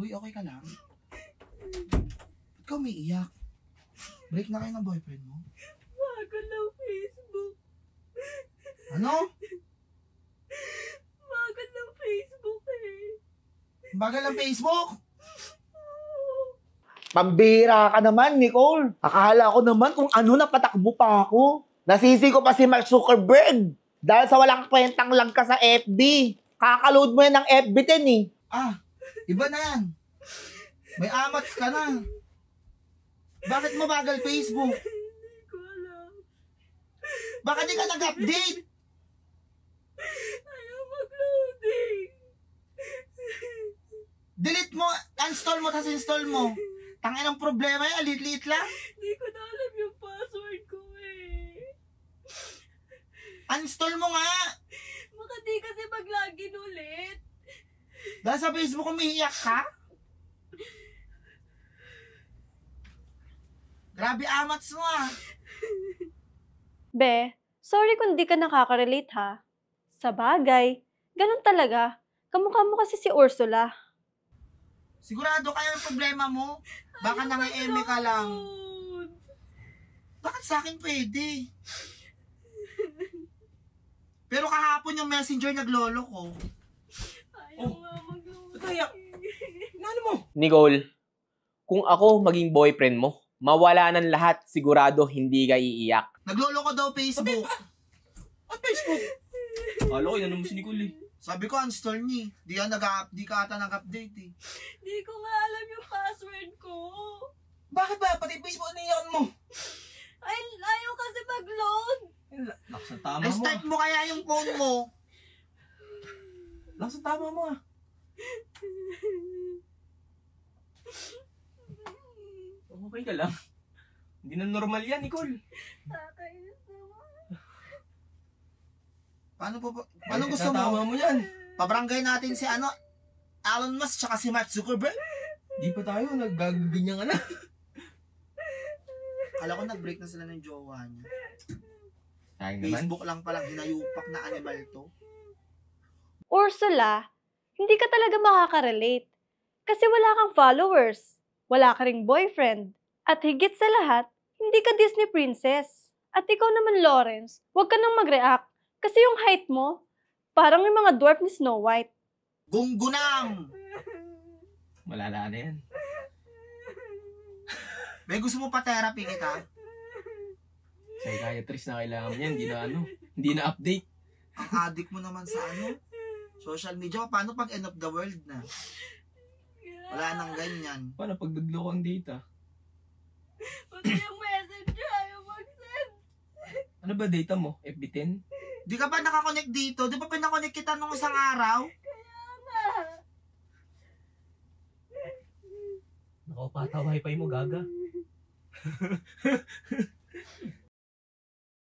Uy, okay ka lang? Ba't ka umiiyak? Break na kayo ng boyfriend mo? Bagal ng Facebook. Ano? Bagal ng Facebook eh. Bagal ng Facebook? Pambira ka naman, Nicole. Akala ko naman kung ano napatakbo pa ako. Nasisi ko pa si Mark Zuckerberg. Dahil sa walang kwentang lag ka sa FB. Kakaload mo yan ng FB 10 eh. Ah, iba na yan. May amats ka na. Bakit mo bagal Facebook? Hindi ko alam. Bakit di ka nag-update? Ayaw mag-loading. Delete mo, uninstall mo, tas install mo. Tangin ang problema yan, liit-liit lang. Hindi ko na alam yung password ko eh. Uninstall mo nga. Baka di kasi mag-login ulit. Dahil sa Facebook umiiyak ka? Grabe amats mo ah. Be, sorry kung di ka nakaka-relate ha. Sa bagay, ganun talaga. Kamukha mo kasi si Ursula. Sigurado kayo ang problema mo. Baka nang-eme ka lang. Bakit sa akin pwede? Pero kahapon yung messenger naglolo ko. Ayaw nga mag-loading. Kaya, ano mo? Nicole, kung ako maging boyfriend mo, mawala ng lahat, sigurado hindi ka iiyak. Naglolo ko daw Facebook. At Facebook? Akala ko yun mo si Nicole eh. Sabi ko uninstall niya. Di ka ata nag-update eh. Di ko nga alam yung password ko. Bakit ba? Pati Facebook naiyakan mo. Ayaw kasi mag-load. Lakas ang tama mo. Restart mo kaya yung phone mo. Lakas ang tama mo ah. Okay ka lang. Hindi na normal yan, Nicole. Nakakainis naman. Paano gusto mo? Tama mo yan. Pabarangay natin si Elon Musk tsaka si Mark Zuckerberg. Di pa tayo naggaganyan ka na. Kala ko nag-break na sila ng jowa niya. Sayang naman. Facebook lang palang hinayupak na animal to. Ursula, hindi ka talaga makaka-relate. Kasi wala kang followers, wala ka ring boyfriend, at higit sa lahat, hindi ka Disney princess. At ikaw naman, Lawrence, huwag ka nang mag-react. Kasi yung height mo, parang yung mga dwarf ni Snow White. Gunggunang! Malala na yan. May gusto mo pa therapy kita? Psychiatrist na kailangan mo yan. Hindi na update. Ang addict mo naman sa social media. Paano pag end of the world na? Wala nang ganyan. Paano pag naglo ang data? Pati yung messenger ayaw mag-send. Ano ba data mo? FB10? Di ka ba nakakonect dito? Di ba pinakonect kita nung isang araw? Kaya nga. Nakapata wifi mo, gaga.